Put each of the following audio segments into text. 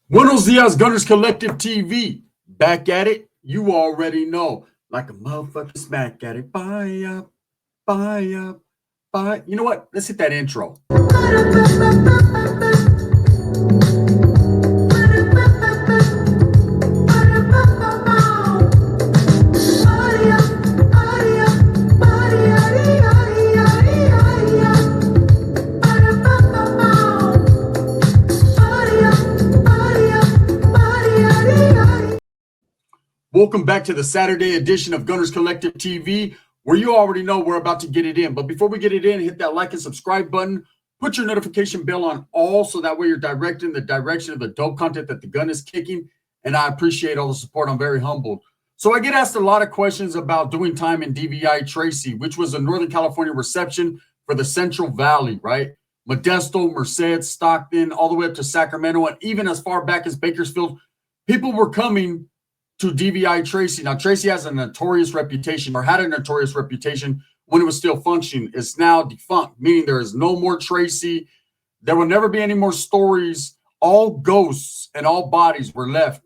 Buenos dias, Gunners Collective TV. Back at it. You already know. Like a motherfucker smack at it. Buy up, buy up, buy. You know what? Let's hit that intro. Welcome back to the Saturday edition of Gunners Collective TV, where you already know we're about to get it in. But before we get it in, hit that like and subscribe button. Put your notification bell on all so that way you're directed in the direction of the dope content that the gun is kicking. And I appreciate all the support. I'm very humbled. So I get asked a lot of questions about doing time in DVI Tracy, which was a Northern California reception for the Central Valley, right? Modesto, Merced, Stockton, all the way up to Sacramento, and even as far back as Bakersfield, people were coming to DVI Tracy. Now, Tracy has a notorious reputation, or had a notorious reputation when it was still functioning. It's now defunct, meaning there is no more Tracy. There will never be any more stories. All ghosts and all bodies were left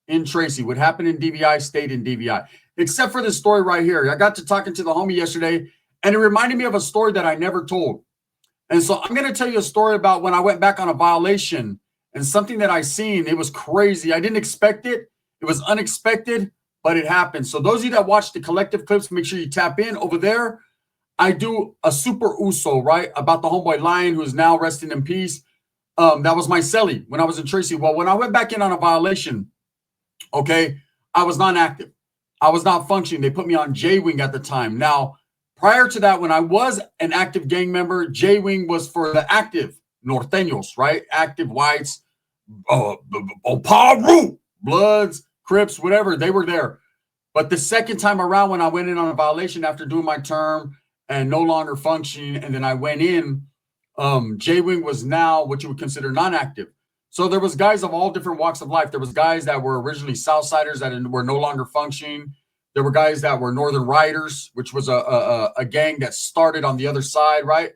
in Tracy. What happened in DVI stayed in DVI, except for this story right here. I got to talking to the homie yesterday, and it reminded me of a story that I never told. And so I'm going to tell you a story about when I went back on a violation and something that I seen. It was crazy. I didn't expect it. It was unexpected, but it happened. So those of you that watch the collective clips, make sure you tap in over there. I do a super uso, right, about the homeboy Lion, who's now resting in peace. That was my celly when I was in Tracy. Well, when I went back in on a violation, okay, I was non-active. I was not functioning. They put me on J-Wing at the time. Now, prior to that, when I was an active gang member, J-Wing was for the active norteños, right? Active whites, Paru, Bloods, Crips, whatever, they were there. But the second time around, when I went in on a violation after doing my term and no longer functioning, and then I went in, J-Wing was now what you would consider non-active. So there was guys of all different walks of life. There was guys that were originally Southsiders that were no longer functioning. There were guys that were Northern Riders, which was a gang that started on the other side, right?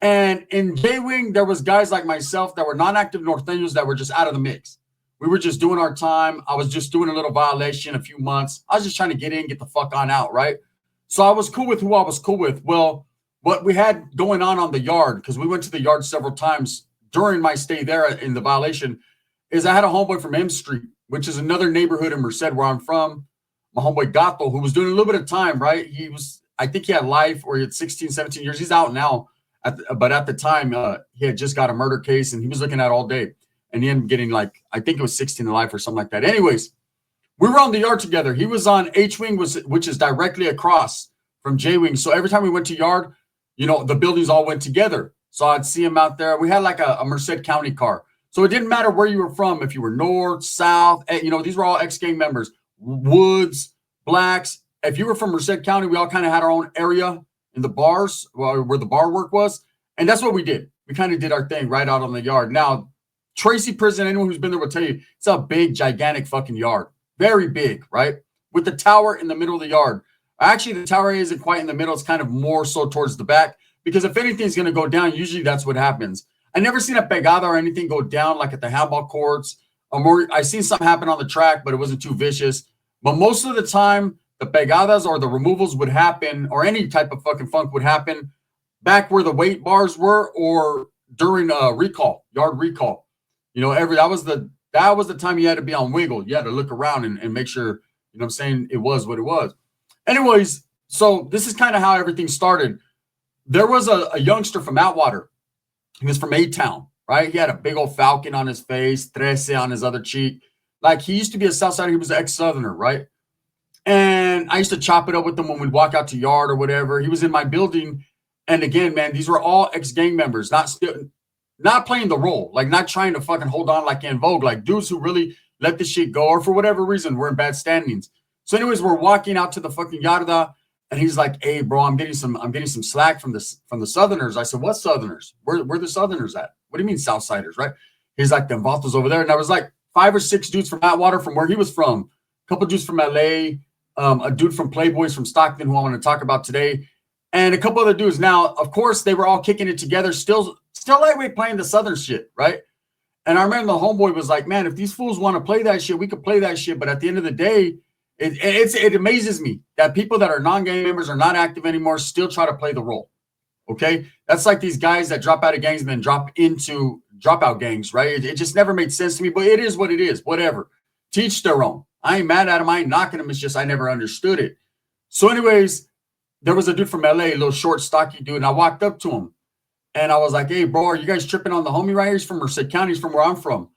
And in J-Wing, there was guys like myself that were non-active norteños that were just out of the mix. We were just doing our time. I was just doing a little violation, a few months. I was just trying to get in, get the fuck on out, right? So I was cool with who I was cool with. Well, what we had going on the yard, because we went to the yard several times during my stay there in the violation, is I had a homeboy from M Street, which is another neighborhood in Merced where I'm from, my homeboy Gato, who was doing a little bit of time, right? He was, I think he had life, or he had 16, 17 years. He's out now, but at the time, he had just got a murder case, and he was looking at all day. And he ended up getting, like, I think it was 16 to life or something like that. Anyways, we were on the yard together. He was on H-Wing, which is directly across from J-Wing. So every time we went to yard, you know, the buildings all went together. So I'd see him out there. We had like a Merced County car. So it didn't matter where you were from, if you were north, south, you know, these were all ex-gang members, Woods, Blacks. If you were from Merced County, we all kind of had our own area in the bars where the bar work was. And that's what we did. We kind of did our thing right out on the yard. Now, Tracy Prison, anyone who's been there will tell you, it's a big, gigantic fucking yard. Very big, right? With the tower in the middle of the yard. Actually, the tower isn't quite in the middle. It's kind of more so towards the back. Because if anything's going to go down, usually that's what happens. I never seen a pegada or anything go down like at the handball courts. I seen something happen on the track, but it wasn't too vicious. But most of the time, the pegadas or the removals would happen, or any type of fucking funk would happen back where the weight bars were, or during recall, yard recall. You know, that was the time you had to be on wiggle. You had to look around and make sure, you know what I'm saying, it was what it was. Anyways, so this is kind of how everything started. There was a youngster from Atwater. He was from A-Town, right? He had a big old falcon on his face, 13 on his other cheek. Like, he used to be a Southsider. He was an ex-Southerner, right? And I used to chop it up with him when we'd walk out to yard or whatever. He was in my building. And again, man, these were all ex-gang members, not playing the role, like not trying to fucking hold on like in Vogue, like dudes who really let this shit go, or for whatever reason, we're in bad standings. So anyways, we're walking out to the fucking yarda, and he's like, "Hey, bro, I'm getting some slack from the Southerners." I said, "What Southerners? Where the Southerners at? What do you mean Southsiders, right?" He's like, "Them vatos over there." And I was like 5 or 6 dudes from Atwater, from where he was from, a couple dudes from LA, a dude from Playboys from Stockton, who I want to talk about today, and a couple other dudes. Now, of course, they were all kicking it together, still lightweight, playing the Southern shit, right? And I remember the homeboy was like, man, if these fools want to play that shit, we could play that shit. But at the end of the day, it amazes me that people that are non-gang members are not active anymore still try to play the role. Okay? That's like these guys that drop out of gangs and then drop into dropout gangs, right? It just never made sense to me, but it is what it is. Whatever. Teach their own. I ain't mad at them. I ain't knocking them. It's just I never understood it. So anyways, there was a dude from LA, a little short, stocky dude, and I walked up to him. And I was like, hey, bro, are you guys tripping on the homie right here? He's from Merced County. He's from where I'm from.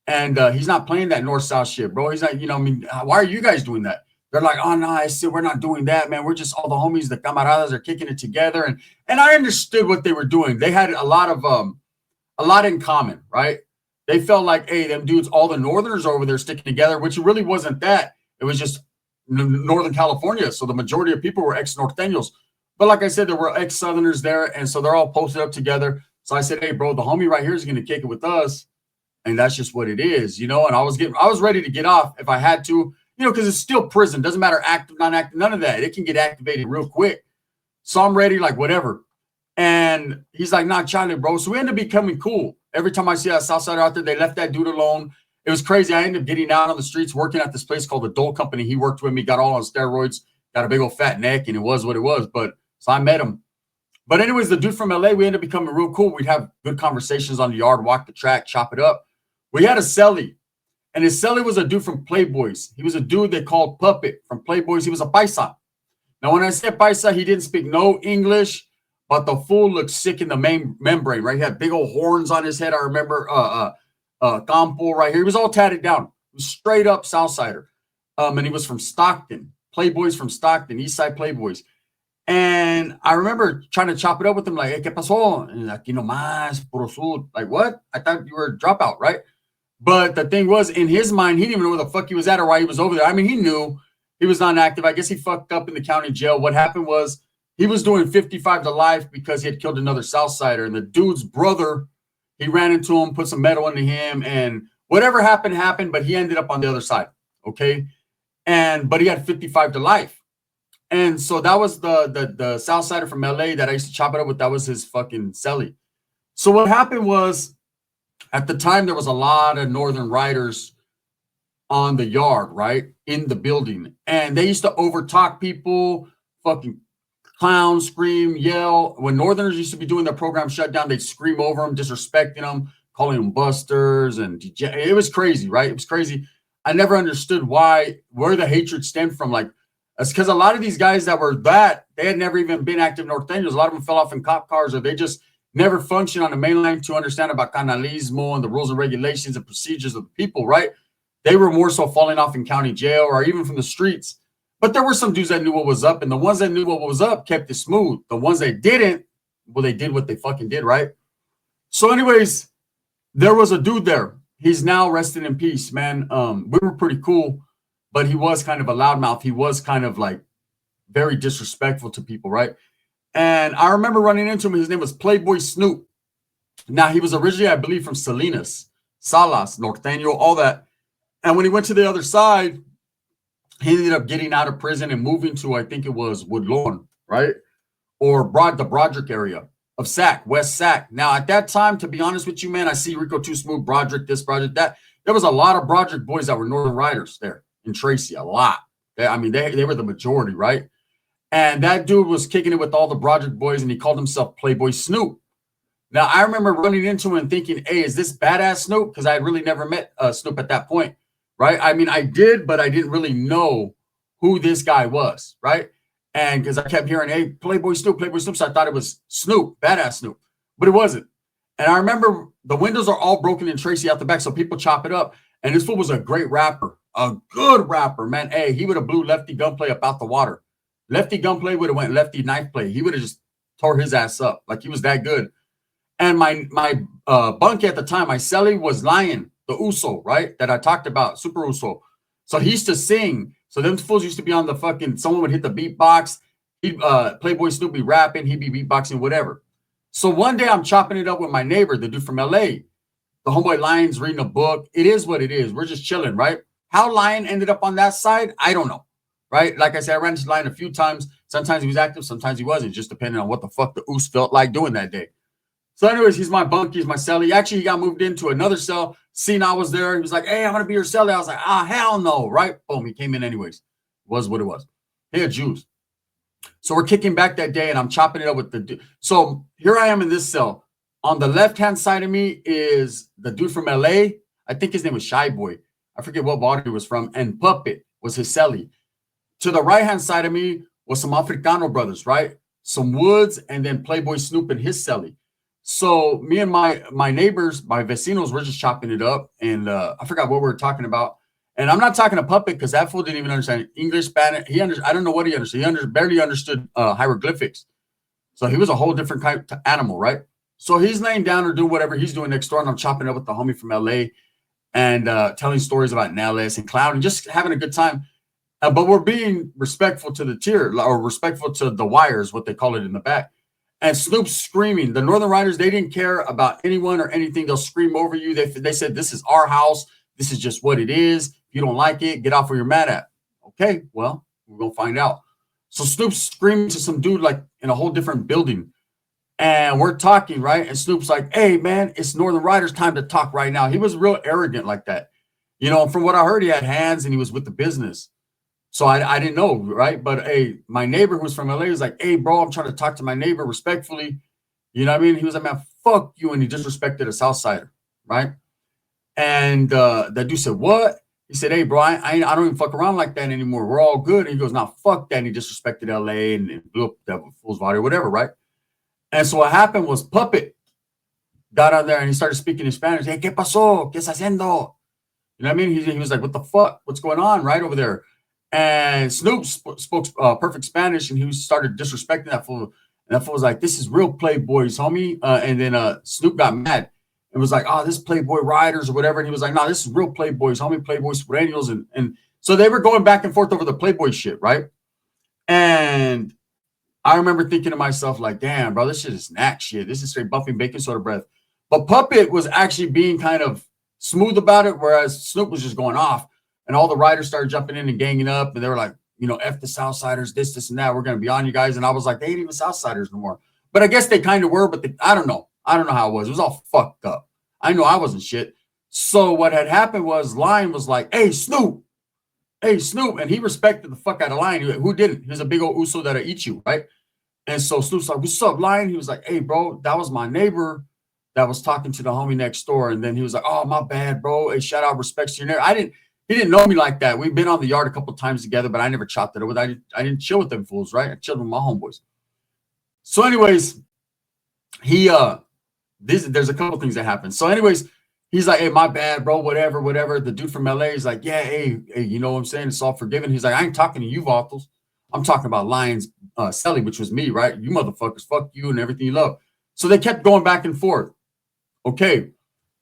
And he's not playing that north-south shit, bro. He's not, I mean, why are you guys doing that? They're like, oh, no, I said, we're not doing that, man. We're just all the homies, the camaradas are kicking it together. And I understood what they were doing. They had a lot in common, right? They felt like, hey, them dudes, all the Northerners over there sticking together, which really wasn't that. It was just Northern California. So the majority of people were ex-Norteños. But like I said, there were ex-Southerners there, and so they're all posted up together. So I said, hey, bro, the homie right here is going to kick it with us, and that's just what it is, And I was ready to get off if I had to, because it's still prison. Doesn't matter active, non-active, none of that. It can get activated real quick. So I'm ready, like whatever. And he's like, nah, Charlie, bro. So we ended up becoming cool. Every time I see a Southsider out there, they left that dude alone. It was crazy. I ended up getting out on the streets, working at this place called the Dole Company. He worked with me, got all on steroids, got a big old fat neck, and it was what it was. So I met him. But anyways, the dude from LA, we ended up becoming real cool. We'd have good conversations on the yard, walk the track, chop it up. We had a celly, and his celly was a dude from Playboys. He was a dude they called Puppet from Playboys. He was a paisa. Now, when I said paisa, he didn't speak no English, but the fool looked sick in the main membrane, right? He had big old horns on his head. I remember Campo right here. He was all tatted down. He was straight up Southsider. And he was from Stockton. Playboys from Stockton, East Side Playboys. And I remember trying to chop it up with him, like, hey, ¿qué pasó? And like, más, puro sur. Like, what? I thought you were a dropout, right? But the thing was, in his mind, he didn't even know where the fuck he was at or why he was over there. I mean, he knew he was not active. I guess he fucked up in the county jail. What happened was he was doing 55 to life because he had killed another Southsider. And the dude's brother, he ran into him, put some metal into him, and whatever happened, but he ended up on the other side, okay? But he had 55 to life. And so that was the Southsider from LA that I used to chop it up with. That was his fucking celly. So what happened was, at the time, there was a lot of Northern riders on the yard, right? In the building. And they used to overtalk people, fucking clown, scream, yell. When Northerners used to be doing their program shutdown, they'd scream over them, disrespecting them, calling them busters. And it was crazy, right? It was crazy. I never understood where the hatred stemmed from. Like, it's because a lot of these guys that were they had never even been active Norteños. A lot of them fell off in cop cars, or they just never functioned on the mainland to understand about canalismo and the rules and regulations and procedures of the people, right? They were more so falling off in county jail or even from the streets. But there were some dudes that knew what was up, and the ones that knew what was up kept it smooth. The ones that didn't, well, they did what they fucking did, right? So anyways, there was a dude there. He's now resting in peace, man. We were pretty cool, but he was kind of a loudmouth. He was kind of like very disrespectful to people, right? And I remember running into him. His name was Playboy Snoop. Now, he was originally, I believe, from Salinas, Salas, Norteño, all that. And when he went to the other side, he ended up getting out of prison and moving to, I think it was Woodlawn, right? Or the Broderick area of Sac, West Sac. Now, at that time, to be honest with you, man, I see Rico Too Smooth, Broderick, this, Broderick, that. There was a lot of Broderick boys that were Northern Riders there in Tracy, a lot. They were the majority, right? And that dude was kicking it with all the Broderick boys, and he called himself Playboy Snoop. Now, I remember running into him and thinking, hey, is this badass Snoop? Because I had really never met Snoop at that point, right? I mean, I did, but I didn't really know who this guy was, right? And because I kept hearing, hey, Playboy Snoop, so I thought it was Snoop, badass Snoop, but it wasn't. And I remember the windows are all broken in Tracy out the back, so people chop it up. And this fool was a great rapper, a good rapper, man. Hey, he would have blew Lefty Gunplay up out the water. Lefty Gunplay would have went Lefty Knife Play. He would have just tore his ass up. Like, he was that good. And my bunk at the time, my celly was Lion, the Uso, right? That I talked about, Super Uso. So he used to sing. So them fools used to be on the fucking, someone would hit the beatbox. He'd Playboy Snoop be rapping. He'd be beatboxing, whatever. So one day I'm chopping it up with my neighbor, the dude from LA. The homeboy Lion's reading a book. It is what it is. We're just chilling, right? How Lion ended up on that side, I don't know. Right? Like I said, I ran into Lion a few times. Sometimes he was active, sometimes he wasn't, just depending on what the fuck the Oos felt like doing that day. So anyways, he's my bunkie, he's my cellie. Actually, he got moved into another cell. Seen I was there. He was like, hey, I'm going to be your cellie. I was like, hell no, right? Boom, he came in anyways. Was what it was. He had Jews. So we're kicking back that day, and I'm chopping it up with the dude. So here I am in this cell. On the left-hand side of me is the dude from LA. I think his name was Shy Boy. I forget what body he was from. And Puppet was his cellie. To the right-hand side of me was some Africano brothers, right? Some Woods, and then Playboy Snoop and his cellie. So me and my neighbors, my vecinos, were just chopping it up. And I forgot what we were talking about. And I'm not talking to Puppet because that fool didn't even understand English, Spanish. I don't know what he understood. He barely understood hieroglyphics. So he was a whole different kind of animal, right? So he's laying down or doing whatever he's doing next door, and I'm chopping up with the homie from LA and telling stories about Nellis and clowning, just having a good time. But we're being respectful to the tier, or respectful to the wires, what they call it in the back. And Snoop's screaming. The Northern Riders, they didn't care about anyone or anything. They'll scream over you. They said, this is our house. This is just what it is. If you don't like it, get off where you're mad at. Okay, well, we're going to find out. So Snoop's screaming to some dude like in a whole different building. And we're talking, right? And Snoop's like, hey, man, it's Northern Riders time to talk right now. He was real arrogant like that. You know, from what I heard, he had hands and he was with the business. So I didn't know, right? But, hey, my neighbor who's from LA was like, hey, bro, I'm trying to talk to my neighbor respectfully. You know what I mean? He was like, man, fuck you. And he disrespected a Southsider, right? And that dude said, what? He said, hey, bro, I don't even fuck around like that anymore. We're all good. And he goes, nah, fuck that. And he disrespected LA and blew up that fool's body or whatever, right? And so what happened was Puppet got on there and he started speaking in Spanish. Hey, ¿qué pasó? ¿Qué estás haciendo? You know what I mean? He was like, what the fuck? What's going on right over there? And Snoop spoke perfect Spanish, and he started disrespecting that fool. And that fool was like, this is real Playboys, homie. And then Snoop got mad and was like, oh, this Playboy Riders or whatever. And he was like, no, this is real Playboys, homie, Playboy Perennials. And so they were going back and forth over the Playboy shit, right? And I remember thinking to myself, like, damn, bro, this shit is snack shit. This is straight buffing baking soda breath. But Puppet was actually being kind of smooth about it, whereas Snoop was just going off. And all the riders started jumping in and ganging up. And they were like, you know, F the Southsiders, this, and that. We're going to be on you guys. And I was like, they ain't even Southsiders no more. But I guess they kind of were, but I don't know. I don't know how it was. It was all fucked up. I know I wasn't shit. So what had happened was Lion was like, hey, Snoop. Hey, Snoop. And he respected the fuck out of Lion. Who didn't? He was a big old Uso that'll eat you, right? And so Snoop's like, what's up, Lion? He was like, hey, bro, that was my neighbor that was talking to the homie next door. And then he was like, oh, my bad, bro. Hey, shout out, respects to your neighbor. He didn't know me like that. We've been on the yard a couple of times together, but I never chopped it up with. I didn't chill with them fools, right? I chilled with my homeboys. So, anyways, there's a couple things that happened. So, anyways, he's like, hey, my bad, bro, whatever. The dude from LA is like, yeah, hey, you know what I'm saying? It's all forgiven. He's like, I ain't talking to you, Vatos. I'm talking about Lions, Sally, which was me, right? You motherfuckers, fuck you and everything you love. So they kept going back and forth. Okay.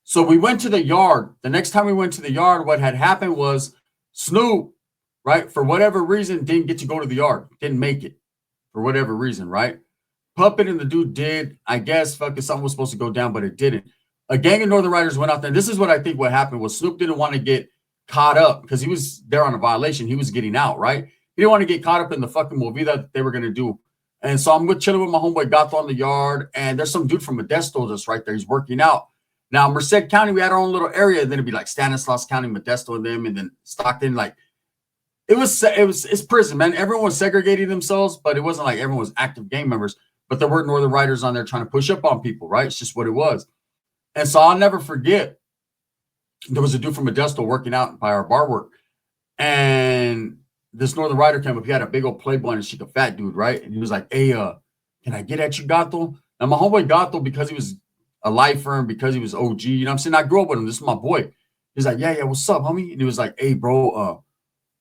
So we went to the yard. The next time we went to the yard, what had happened was Snoop, right, for whatever reason, didn't get to go to the yard. Didn't make it for whatever reason, right? Puppet and the dude did. I guess fucking something was supposed to go down, but it didn't. A gang of Northern Riders went out there. This is what I think what happened was Snoop didn't want to get caught up because he was there on a violation. He was getting out, right? He didn't want to get caught up in the fucking movie that they were going to do. And so I'm chilling with my homeboy Gato on the yard, and there's some dude from Modesto just right there. He's working out. Now, Merced County, we had our own little area. Then it'd be like Stanislaus County, Modesto, and them, and then Stockton. Like it's prison, man. Everyone was segregating themselves, but it wasn't like everyone was active gang members. But there were Northern Riders on there trying to push up on people, right? It's just what it was. And so I'll never forget. There was a dude from Modesto working out by our bar work, and this Northern Rider came up. He had a big old Playboy and a fat dude, right? And he was like, hey, can I get at you, Gato? And my homeboy Gato, because he was a lifer and because he was OG, you know what I'm saying? I grew up with him. This is my boy. He's like, yeah, what's up, homie? And he was like, hey, bro,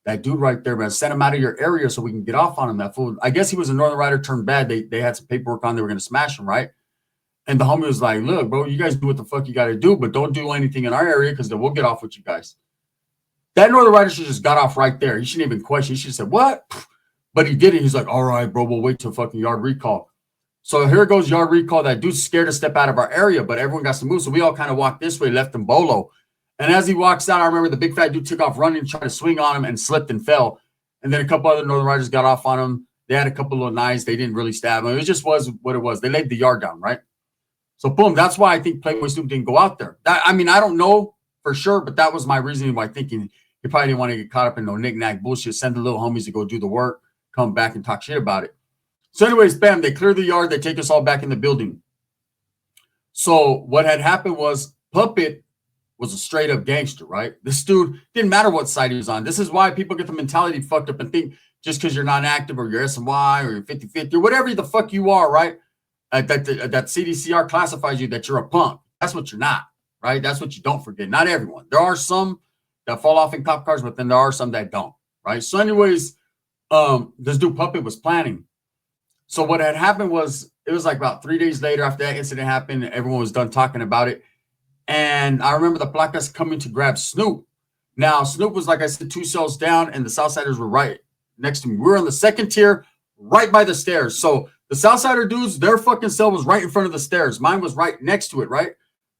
that dude right there, man, send him out of your area so we can get off on him. That fool. I guess he was a Northern Rider turned bad. They had some paperwork on. They were going to smash him, right? And the homie was like, look, bro, you guys do what the fuck you got to do, but don't do anything in our area because then we'll get off with you guys. That Northern Rider should just got off right there. He shouldn't even question. He should have said, what? But he didn't. He's like, all right, bro, we'll wait till fucking yard recall. So here goes yard recall. That dude's scared to step out of our area, but everyone got to move. So we all kind of walked this way, left him bolo. And as he walks out, I remember the big fat dude took off running, tried to swing on him and slipped and fell. And then a couple other Northern Riders got off on him. They had a couple of knives. They didn't really stab him. It just was what it was. They laid the yard down, right? So boom, that's why I think Playboy Snoop didn't go out there. I mean, I don't know for sure, but that was my reasoning why thinking he probably didn't want to get caught up in no knick-knack bullshit. Send the little homies to go do the work, come back and talk shit about it. So anyways, bam, they clear the yard. They take us all back in the building. So what had happened was Puppet was a straight up gangster, right? This dude didn't matter what side he was on. This is why people get the mentality fucked up and think just because you're not active or you're SNY or you're 50-50 or whatever the fuck you are, right? That CDCR classifies you that you're a punk. That's what you're not, right? That's what you don't forget. Not everyone. There are some that fall off in cop cars, but then there are some that don't, right? So anyways, this dude Puppet was planning. So what had happened was, it was like about 3 days later after that incident happened, everyone was done talking about it. And I remember the placas coming to grab Snoop. Now, Snoop was, like I said, 2 cells down, and the Southsiders were right next to me. We were on the second tier, right by the stairs. So the Southsider dudes, their fucking cell was right in front of the stairs. Mine was right next to it, right?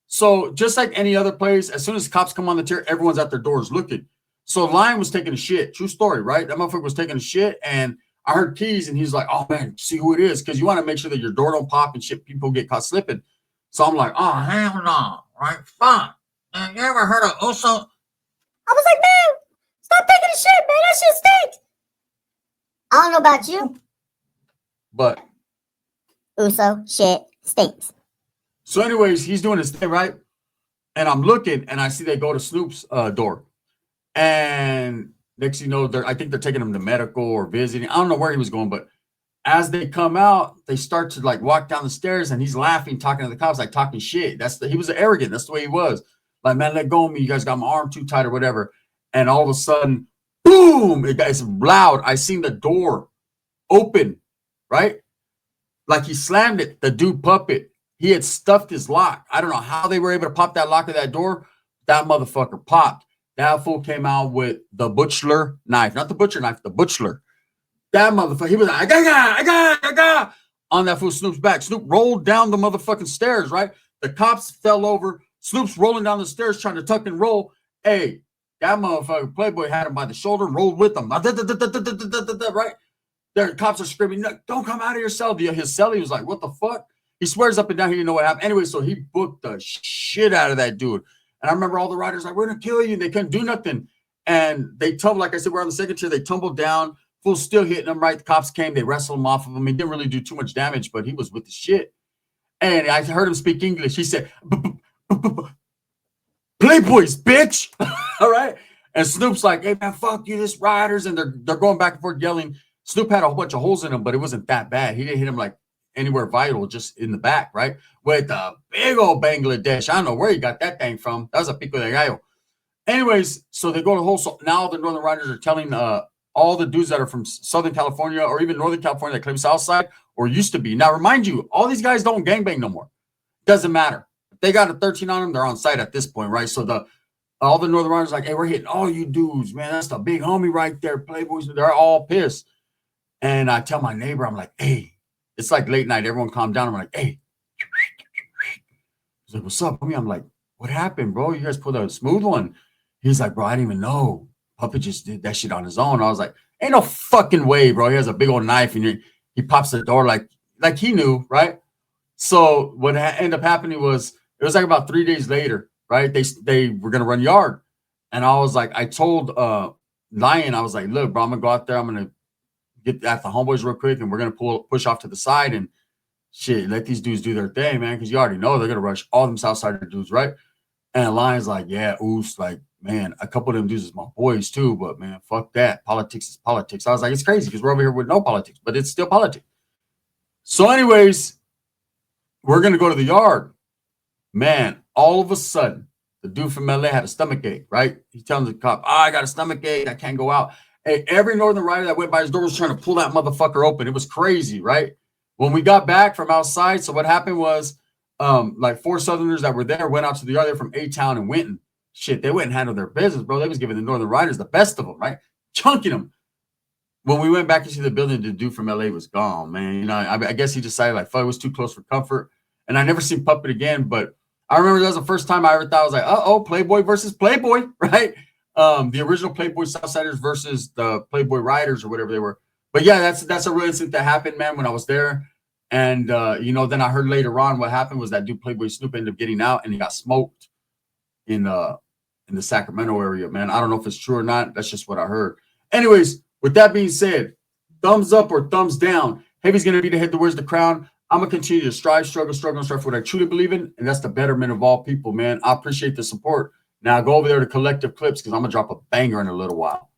So just like any other place, as soon as cops come on the tier, everyone's at their doors looking. So Lion was taking a shit. True story, right? That motherfucker was taking a shit, and I heard keys, and he's like, oh, man, see who it is, because you want to make sure that your door don't pop and shit, people get caught slipping. So I'm like, oh, hell no, right? Fuck. Man, you ever heard of Uso? I was like, man, stop taking a shit, man. That shit stinks. I don't know about you. But Uso shit stinks. So anyways, he's doing his thing, right? And I'm looking, and I see they go to Snoop's door. And next you know, I think they're taking him to medical or visiting. I don't know where he was going, but as they come out, they start to like walk down the stairs, and he's laughing, talking to the cops, like talking shit. He was arrogant. That's the way he was. Like, man, let go of me. You guys got my arm too tight or whatever. And all of a sudden, boom, it's loud. I seen the door open, right? Like he slammed it. The dude Puppet, he had stuffed his lock. I don't know how they were able to pop that lock of that door. That motherfucker popped. That fool came out with the butcher knife, not the butcher knife, the butcher. That motherfucker, he was like, I got on that fool Snoop's back. Snoop rolled down the motherfucking stairs, right? The cops fell over. Snoop's rolling down the stairs trying to tuck and roll. Hey, that motherfucker Playboy had him by the shoulder, rolled with him. Right? There, cops are screaming, no, don't come out of your cell. His cellie was like, what the fuck? He swears up and down he didn't know what happened. Anyway, so he booked the shit out of that dude. And I remember all the riders like, we're going to kill you. And they couldn't do nothing. And they tumbled, like I said, we're on the second tier. They tumbled down. Fool still hitting him, right? The cops came. They wrestled him off of him. He didn't really do too much damage, but he was with the shit. And I heard him speak English. He said, Playboys, bitch. All right. And Snoop's like, hey, man, fuck you, this riders. And they're going back and forth yelling. Snoop had a whole bunch of holes in him, but it wasn't that bad. He didn't hit him like anywhere vital, just in the back, right? With a big old Bangladesh. I don't know where he got that thing from. That was a pico de gallo. Anyways, so they go to whole. So now the Northern Riders are telling all the dudes that are from Southern California or even Northern California that claim Southside or used to be. Now, remind you, all these guys don't gangbang no more. Doesn't matter. If they got a 13 on them, they're on site at this point, right? So all the Northern Riders are like, hey, we're hitting all you dudes, man. That's the big homie right there, Playboys. They're all pissed. And I tell my neighbor, I'm like, hey, it's like late night. Everyone calm down. I'm like, hey. He's like, what's up, homie? I'm like, what happened, bro? You guys pulled a smooth one. He's like, bro, I didn't even know. Puppet just did that shit on his own. I was like, ain't no fucking way, bro. He has a big old knife and he pops the door like he knew, right? So what ended up happening was, it was like about 3 days later, right? They were going to run yard. And I was like, I told Lion, I was like, look, bro, I'm going to go out there. I'm going to get at the homeboys real quick and we're going to push off to the side and shit, let these dudes do their thing, man. Because you already know they're going to rush all them Southsider dudes, right? And Lion's like, yeah, oos, like, man, a couple of them dudes is my boys too, but man, fuck that. Politics is politics. I was like, it's crazy because we're over here with no politics, but it's still politics. So anyways, we're going to go to the yard. Man, all of a sudden, the dude from LA had a stomach ache, right? He's telling the cop, I got a stomach ache. I can't go out. Hey, every Northern Rider that went by his door was trying to pull that motherfucker open. It was crazy, right? When we got back from outside, so what happened was like 4 Southerners that were there went out to the yard. They're from A-Town and Winton. Shit, they wouldn't handle their business, bro. They was giving the Northern Riders the best of them, right? Chunking them. When we went back into the building, the dude from LA was gone, man. You know, I guess he decided like, fuck, it was too close for comfort. And I never seen Puppet again, but I remember that was the first time I ever thought, I was like, uh-oh, Playboy versus Playboy, right? The original Playboy Southsiders versus the Playboy Riders or whatever they were. But yeah, that's a real incident that happened, man, when I was there. And you know, then I heard later on what happened was that dude Playboy Snoop ended up getting out and he got smoked in the Sacramento area, man. I don't know if it's true or not. That's just what I heard. Anyways, with that being said, thumbs up or thumbs down. Heavy's gonna be the head that wears the crown. I'm gonna continue to strive, struggle for what I truly believe in, and that's the betterment of all people, man. I appreciate the support. Now go over there to Collective Clips because I'm gonna drop a banger in a little while.